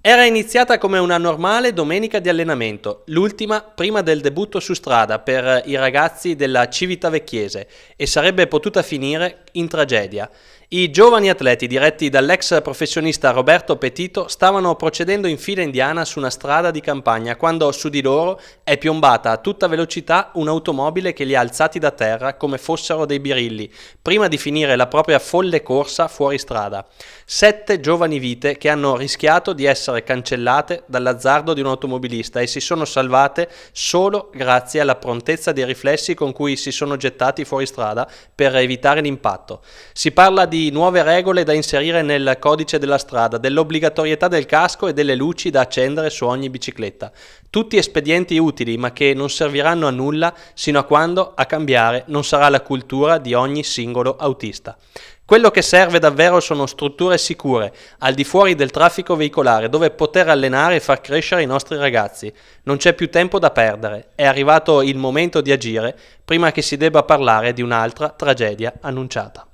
Era iniziata come una normale domenica di allenamento, l'ultima prima del debutto su strada per i ragazzi della Civitavecchiese, e sarebbe potuta finire in tragedia. I giovani atleti diretti dall'ex professionista Roberto Petito stavano procedendo in fila indiana su una strada di campagna quando su di loro è piombata a tutta velocità un'automobile che li ha alzati da terra come fossero dei birilli, prima di finire la propria folle corsa fuori strada. 7 giovani vite che hanno rischiato di essere cancellate dall'azzardo di un automobilista e si sono salvate solo grazie alla prontezza dei riflessi con cui si sono gettati fuori strada per evitare l'impatto. Si parla di nuove regole da inserire nel codice della strada, dell'obbligatorietà del casco e delle luci da accendere su ogni bicicletta. Tutti espedienti utili, ma che non serviranno a nulla sino a quando a cambiare non sarà la cultura di ogni singolo autista. Quello che serve davvero sono strutture sicure, al di fuori del traffico veicolare, dove poter allenare e far crescere i nostri ragazzi. Non c'è più tempo da perdere, è arrivato il momento di agire prima che si debba parlare di un'altra tragedia annunciata.